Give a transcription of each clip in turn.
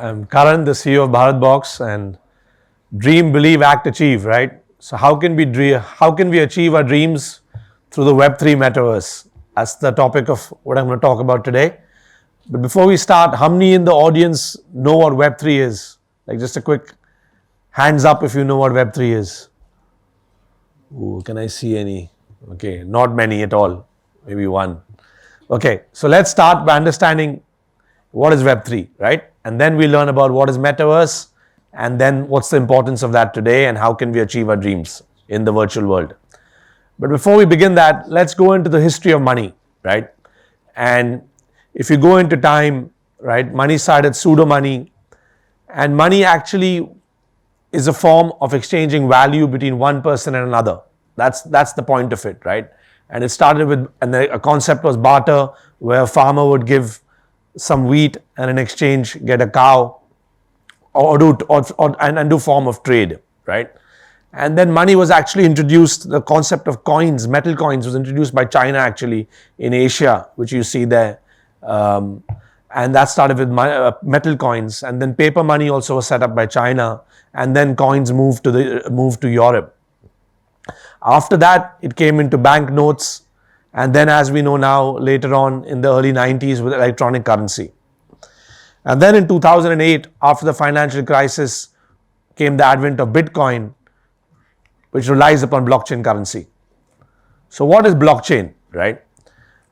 I'm Karan, the CEO of BharatBox, and dream, believe, act, achieve, right? So how can we achieve our dreams through the Web3 metaverse? That's the topic of what I'm going to talk about today. But before we start, how many in the audience know what Web3 is? Like just a quick hands up if you know what Web3 is. Ooh, can I see any? Okay, not many at all. Maybe one. Okay, so let's start by understanding what is Web3, right? And then we learn about what is Metaverse, and then what's the importance of that today and how can we achieve our dreams in the virtual world. But before we begin that, let's go into the history of money, right? And if you go into time, right, money started pseudo money, and money actually is a form of exchanging value between one person and another. That's the point of it, right? And it started with, and a concept was barter, where a farmer would give some wheat and in exchange get a cow, or do form of trade, right? And then money was actually introduced. The concept of coins, metal coins, was introduced by China actually in Asia, which you see there. And that started with metal coins, and then paper money also was set up by China, and then coins moved to Europe. After that, it came into banknotes, and then, as we know now, later on in the early 90s with electronic currency. And then in 2008, after the financial crisis, came the advent of Bitcoin, which relies upon blockchain currency. So what is blockchain, right?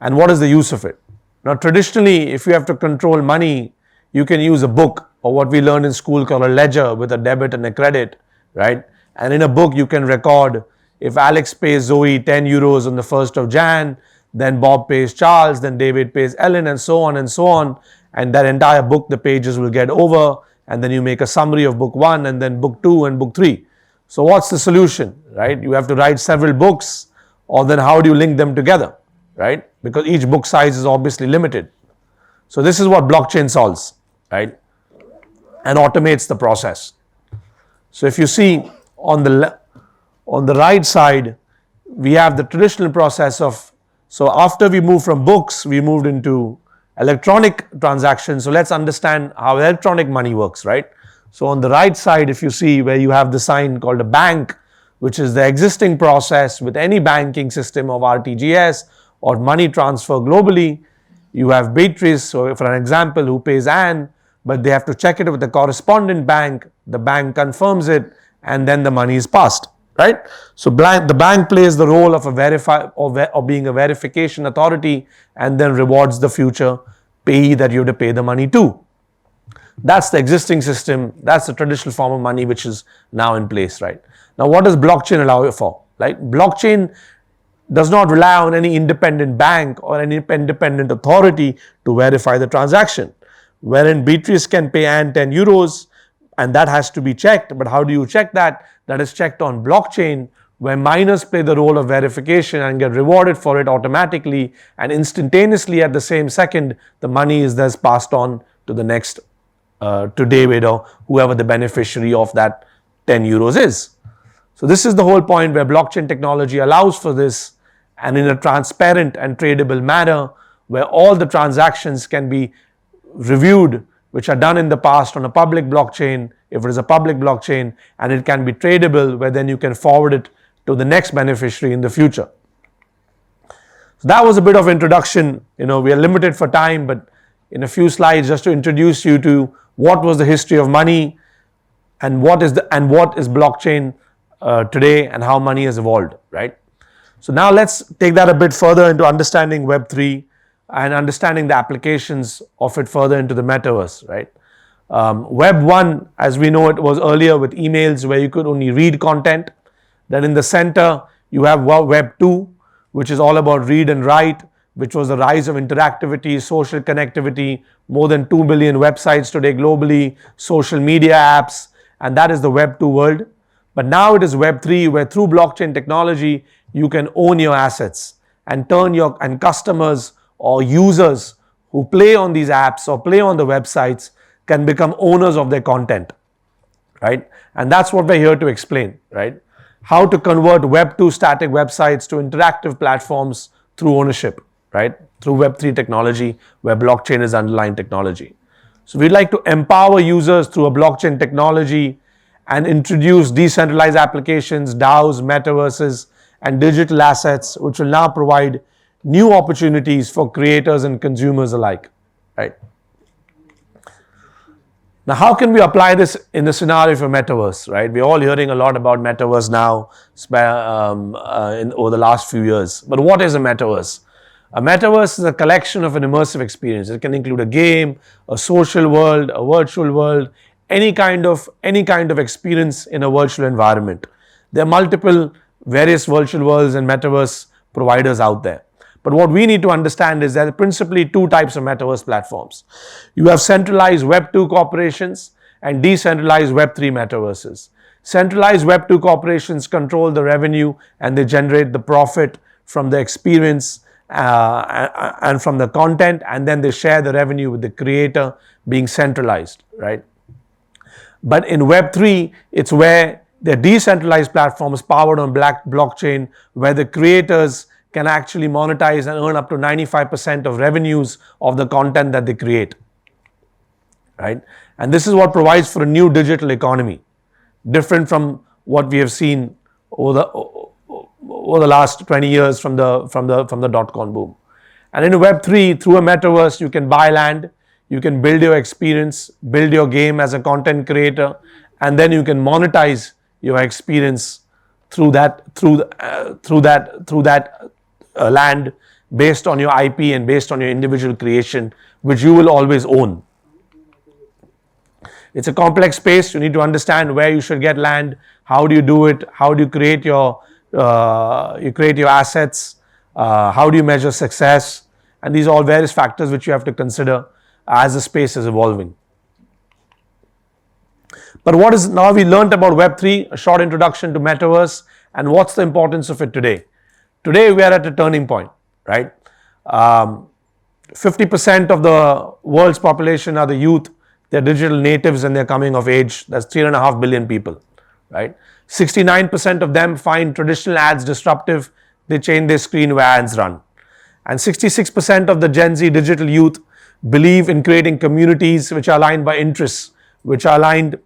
And what is the use of it? Now, traditionally, if you have to control money, you can use a book, or what we learned in school called a ledger, with a debit and a credit, right? And in a book, you can record, if Alex pays Zoe 10 euros on the 1st of Jan, then Bob pays Charles, then David pays Ellen, and so on and so on. And that entire book, the pages will get over, and then you make a summary of book 1, and then book 2 and book 3. So what's the solution, right? You have to write several books, or then how do you link them together, right? Because each book size is obviously limited. So this is what blockchain solves, right? And automates the process. So if you see on the right side, we have the traditional process of, so after we moved from books, we moved into electronic transactions. So let's understand how electronic money works, right? So on the right side, if you see where you have the sign called a bank, which is the existing process with any banking system of RTGS or money transfer globally. You have Beatrice, so for an example, who pays Anne, but they have to check it with the correspondent bank. The bank confirms it, and then the money is passed, right? So the bank plays the role of or being a verification authority, and then rewards the future payee that you have to pay the money to. That's the existing system. That's the traditional form of money which is now in place, right? Now, what does blockchain allow you for? Like, blockchain does not rely on any independent bank or any independent authority to verify the transaction. Wherein Beatrice can pay Anne 10 euros, and that has to be checked. But how do you check that? That is checked on blockchain, where miners play the role of verification and get rewarded for it automatically, and instantaneously at the same second, the money is thus passed on to the next, to David or whoever the beneficiary of that 10 euros is. So this is the whole point, where blockchain technology allows for this, and in a transparent and tradable manner, where all the transactions can be reviewed, which are done in the past on a public blockchain, if it is a public blockchain, and it can be tradable, where then you can forward it to the next beneficiary in the future. So that was a bit of introduction. We are limited for time, but in a few slides, just to introduce you to what was the history of money, and what is blockchain today, and how money has evolved, right? So now let's take that a bit further into understanding Web3 and understanding the applications of it further into the metaverse, right? Web 1, as we know it, was earlier with emails where you could only read content. Then in the center, you have Web 2, which is all about read and write, which was the rise of interactivity, social connectivity, more than 2 billion websites today globally, social media apps, and that is the Web 2 world. But now it is Web 3, where through blockchain technology, you can own your assets and and customers or users who play on these apps or play on the websites can become owners of their content, right? And that's what we're here to explain, right? How to convert Web 2 static websites to interactive platforms through ownership, right? Through Web 3 technology, where blockchain is underlying technology. So we'd like to empower users through a blockchain technology and introduce decentralized applications, DAOs, metaverses, and digital assets, which will now provide new opportunities for creators and consumers alike, right? Now, how can we apply this in the scenario for Metaverse, right? We're all hearing a lot about Metaverse now over the last few years. But what is a Metaverse? A Metaverse is a collection of an immersive experience. It can include a game, a social world, a virtual world, any kind of experience in a virtual environment. There are multiple various virtual worlds and Metaverse providers out there. But what we need to understand is there are principally two types of Metaverse platforms. You have centralized Web2 corporations and decentralized Web3 metaverses. Centralized Web2 corporations control the revenue and they generate the profit from the experience and from the content, and then they share the revenue with the creator, being centralized, right? But in Web3, it's where the decentralized platforms powered on blockchain, where the creators can actually monetize and earn up to 95% of revenues of the content that they create, right? And this is what provides for a new digital economy, different from what we have seen over the last 20 years from the dot-com boom. And in Web3, through a metaverse, you can buy land, you can build your experience, build your game as a content creator, and then you can monetize your experience through that land based on your IP and based on your individual creation, which you will always own. It's a complex space. You need to understand where you should get land, how do you do it, how do you create your assets, how do you measure success, and these are all various factors which you have to consider as the space is evolving. But what is now we learned about Web3, a short introduction to Metaverse, and what's the importance of it today? Today we are at a turning point, right? 50% of the world's population are the youth. They're digital natives and they're coming of age. That's 3.5 billion people, right? 69% of them find traditional ads disruptive. They change their screen where ads run. And 66% of the Gen Z digital youth believe in creating communities which are aligned by interests, which are aligned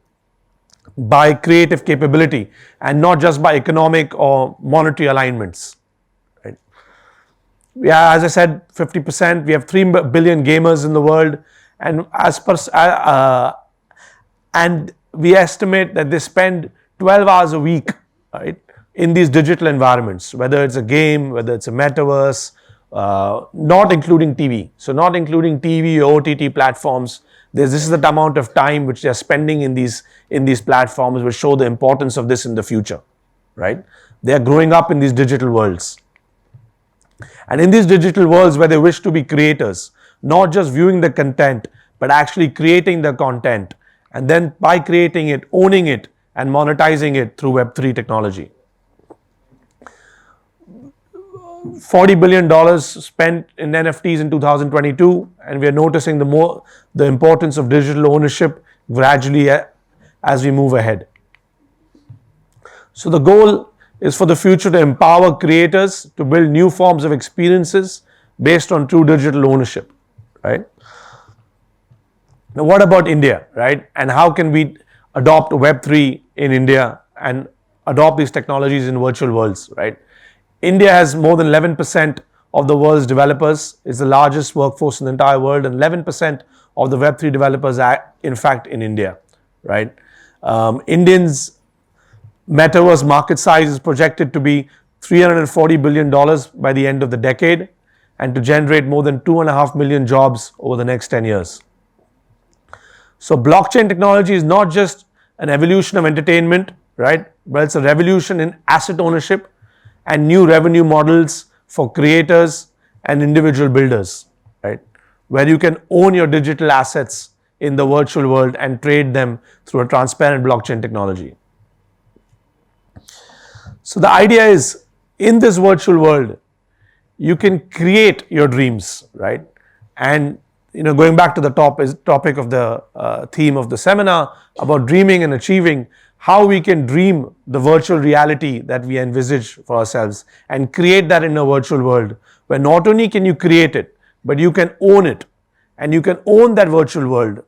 by creative capability and not just by economic or monetary alignments. Right? As I said, 50%. We have 3 billion gamers in the world, and and we estimate that they spend 12 hours a week, right, in these digital environments, whether it's a game, whether it's a metaverse, not including TV. So not including TV or OTT platforms. This is the amount of time which they are spending in these platforms, which show the importance of this in the future, right? They are growing up in these digital worlds. And in these digital worlds where they wish to be creators, not just viewing the content, but actually creating the content, and then by creating it, owning it, and monetizing it through Web3 technology. $40 billion spent in NFTs in 2022, and we are noticing the importance of digital ownership gradually as we move ahead. So the goal is for the future to empower creators to build new forms of experiences based on true digital ownership, right? Now, what about India, right? And how can we adopt Web3 in India and adopt these technologies in virtual worlds, right? India has more than 11% of the world's developers. It's the largest workforce in the entire world, and 11% of the Web3 developers are in fact in India, right? Indians' metaverse market size is projected to be $340 billion by the end of the decade, and to generate more than 2.5 million jobs over the next 10 years. So blockchain technology is not just an evolution of entertainment, right? But it's a revolution in asset ownership and new revenue models for creators and individual builders, right? Where you can own your digital assets in the virtual world and trade them through a transparent blockchain technology. So the idea is, in this virtual world, you can create your dreams, right? And going back to the topic of the theme of the seminar about dreaming and achieving, how we can dream the virtual reality that we envisage for ourselves and create that in a virtual world where not only can you create it, but you can own it, and you can own that virtual world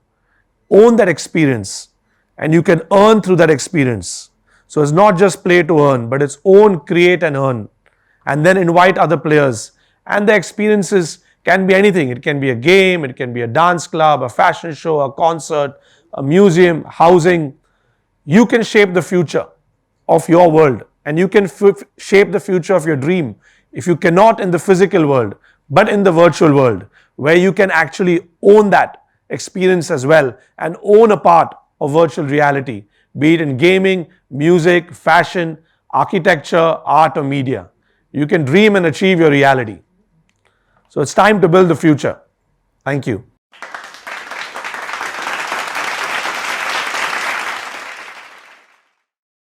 own that experience, and you can earn through that experience. So it's not just play to earn, but it's own, create and earn, and then invite other players. And the experiences can be anything. It can be a game, it can be a dance club, a fashion show, a concert, a museum, housing. You can shape the future of your world, and you can shape the future of your dream if you cannot in the physical world, but in the virtual world, where you can actually own that experience as well and own a part of virtual reality, be it in gaming, music, fashion, architecture, art, or media. You can dream and achieve your reality. So it's time to build the future. Thank you.